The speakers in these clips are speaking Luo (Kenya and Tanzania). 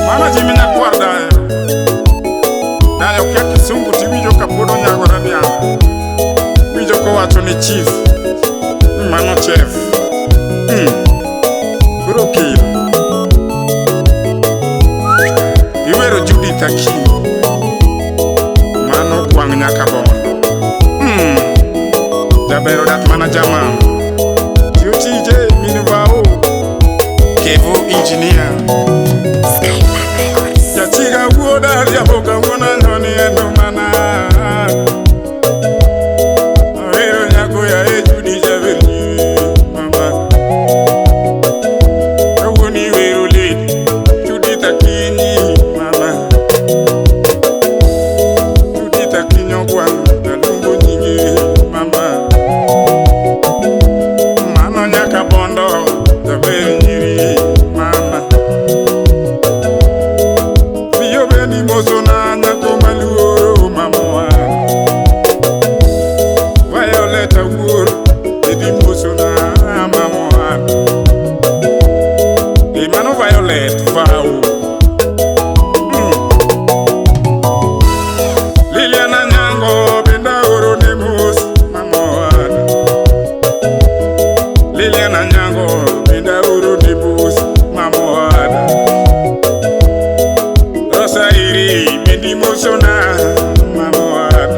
Mama Jimmy na guarda na yo kia kisungu tiwijo kapodo nyagora diana wijo ko wacho ni chief mano chef Kuroki Iwero Judy Takini Mano kwang nyakabondo Jabero dat mana jama TJ Minivao Kevo engineer Chiga Wuod Chiga wana noni endo mana Awero nyako ya Judy Javeni mama Awoni wero lady Judy Takini mama Judy Takini okwa Talungo nyingi mama Mano nyakabondo Javeni nyiri mama Ni mozona nyako maluoro mamoa Violeta wuro Edi mozona mamoa Imano Violet vau Liliana nyango benda oro ne mos mamoa Liliana nyango benda oro ne mos mamoa Bendi mosona mamoad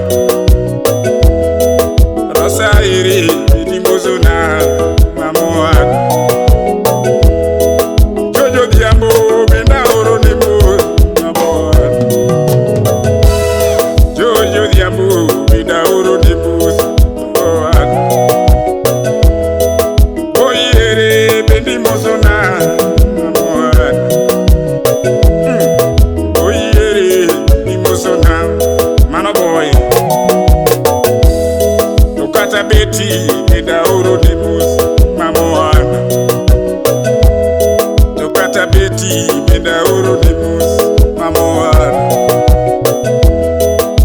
Rosairi bendi mosona mamoad Jojo diambo benda oro nemo mamoad Jojo diambo benda oro nemo mamoad Boyere bendi mosona mamoad Mano boy Tokata beti Eda oro de bus Mamoana Tokata beti Eda oro de bus Mamoana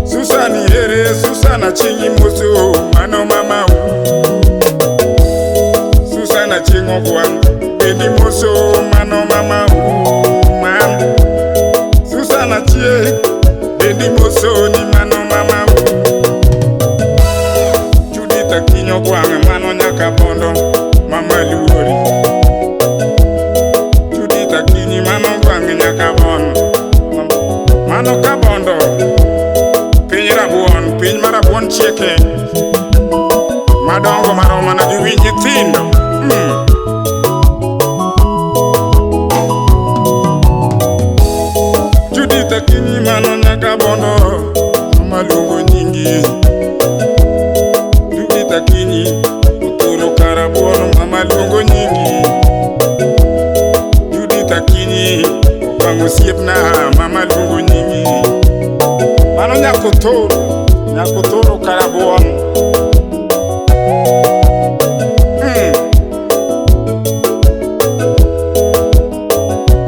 Susani ere Susana chingi muso Mano mama Susana chingo kwang Bedi muso Mano mama Susana chie Bendi moso ni mano mama Judy Takini kwang mano nyakabondo mama luori Judy Takini mano kwang nyakabondo Mano kabondo Piny marabuon chieke Madongo maroma na di winyi thindo Judy Takini mano nyakabondo mama lungo nyingi Judy Takini uturo karabuono mama lungo nyingi Judy Takini wangu siepna mama lungo nyingi Mano nyakotoro karabuono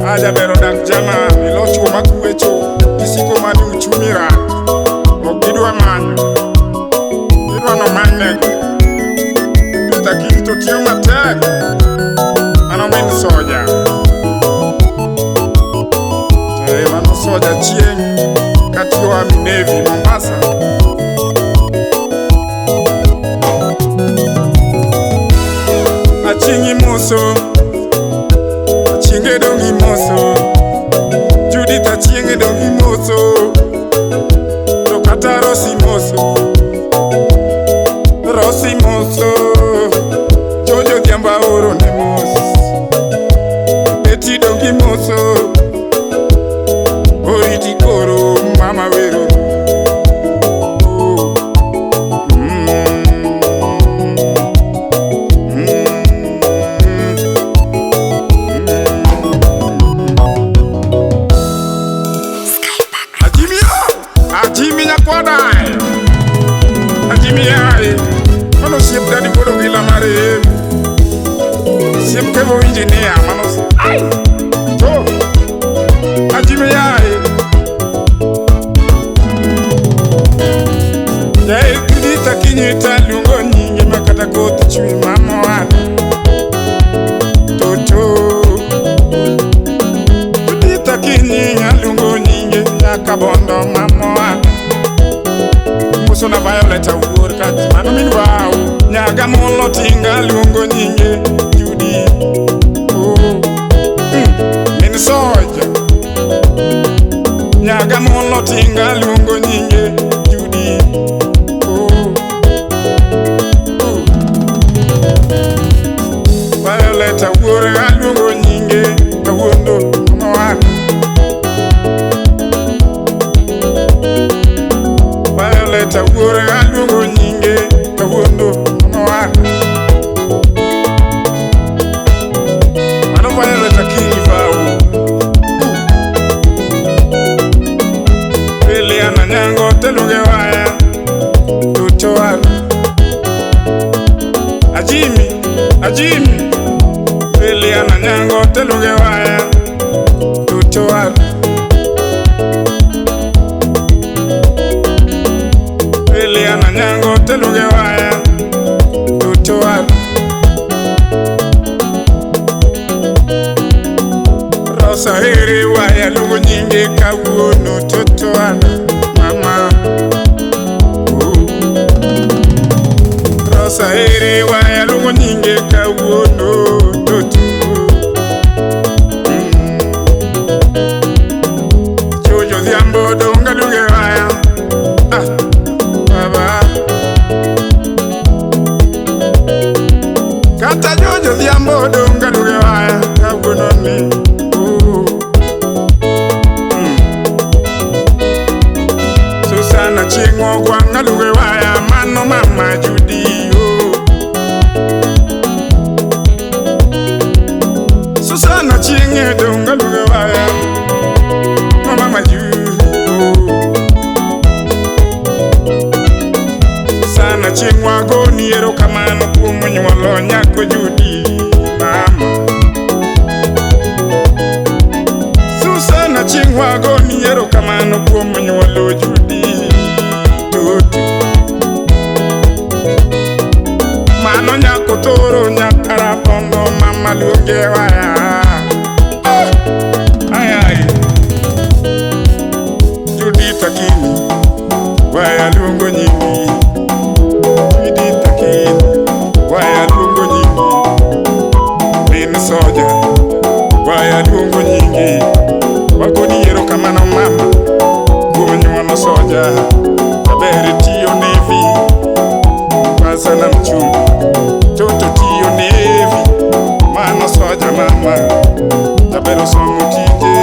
Aja bero dak jama milocho makuecho Kisiko mani uchumira Okidwa manyo Kidwa no mane Takini to tiyo matek Ano min soja Mano soja chieng Katiyo aminevi Mombasa Achingi muso Achinge dongi moso Judy Takini dongi moso Tokata Rosi moso Rosi moso Jojo diamba oro ne moso Beti dongi moso Oriti koro mama wero Ajimi nyakwadai Ajimi yai Mano siep dadi bodo gila mare Siep kevo engineer Mano Ay To Ajimi yai Jai Judy Takini talungo nyingi makata koti chui mamoana nyaga molo tinga luongo nyinge Judy. Min soja nyaga molo tinga luongo nyinge Judy. Violeta wuore luongo nyinge kawuono noan. Violeta wuore luongo nyinge kawuono noan. Mano Violeta AKINYI vau. Eliana nyango teluge waya tutoan. Ajimi Eliana nyango teluge waya tutoan. Eliana nyango teluge waya tutoan. Rosa heri waya luongo nyinge kawuono tutoan. Mama Rosa heri waya luongo nyinge kawuono tutoan. Jojo dhiambo donga luonge waya. Baba kata jojo dhiambo donga luonge waya kawuono ni. Susana chingo gwanga luonge waya mano mama Judy. Susana chinge donga luonge waya mama Judy. Susana chingwa goni erokamano kuom nyuolo nyako Judy mama. Susana chingwa goni erokamano kuom nyuolo Judy tutu. Mano nyako toro nyakarabondo mama luonge waya. Judy AKINYI waya luongo nyingi. Judy AKINYI waya luongo nyingi. Min soja waya luongo nyingi. Wagoni erokamano mama kuom nyuolo soja. Jaber tiyo Navy pasana mchungu. Toto tiyo Navy mano soja mama. Jaber somo tije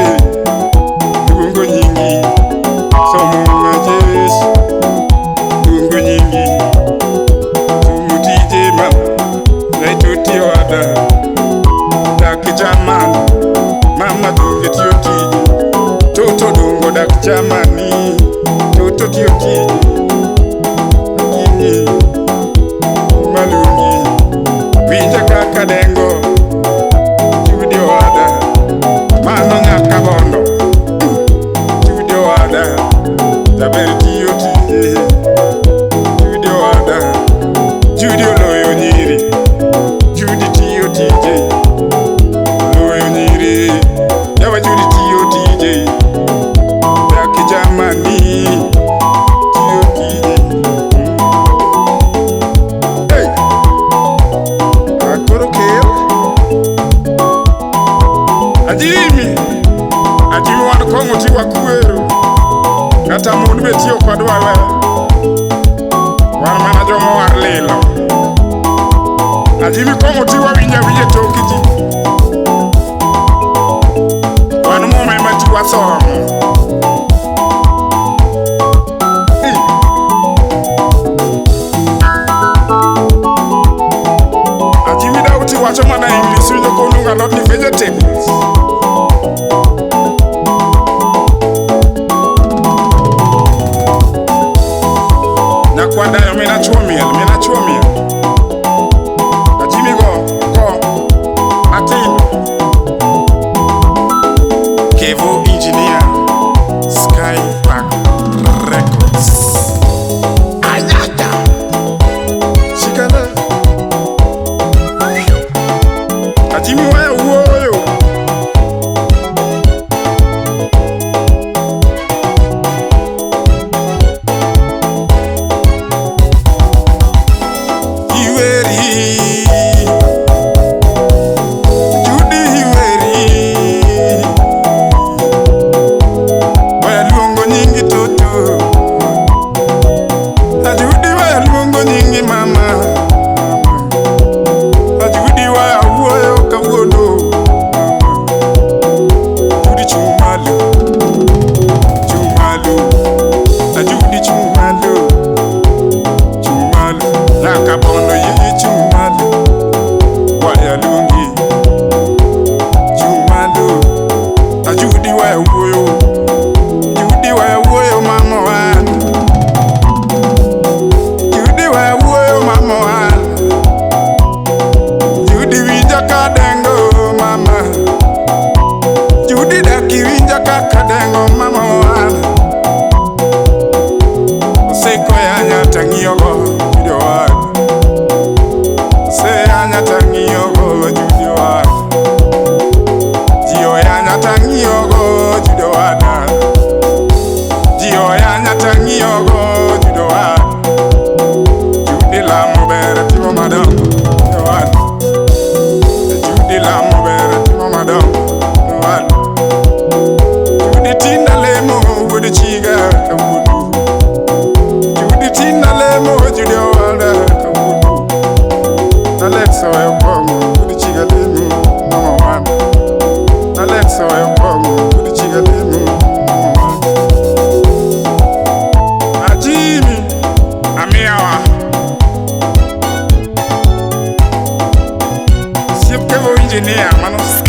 luongo nyingi. Somo majeshi luongo nyingi. Somo tije mama. Naito tiyo ada dak Germany mama donge tiyo tije. Toto dongo dak Germany. Toto tiyo tije AKINYI malungi. Winja kaka dengo Judy wada mano nyakabondo. Judy wada jaber tiyo tije. Judy wada Judy oloyo nyiri. Judy tiyo tije oloyo nyiri. Yawa Judy tiyo tije dak Germany tiyo tije. Hey akoro keo Ajimi wan kongo tiwa kuero. Kata mon be tiyo kodwa we. Wan mana jomo war lilo. Ajimi kongo tiwa winja toki ji. Wan moma ema tiwa somo. Ajimi dauti wacho mana English winjo konunga not ni vegetables. Nakwadayo mina chuo miel. Ajimi go Wuod Chiga kabudu Judy tina lemo Judy Ohangla kabudu Alexa wa bongo Wuod Chiga lemo mama wana Alexa wa bongo Wuod Chiga lemo mama wana Ajimi amiawa Siep kevo engineer manos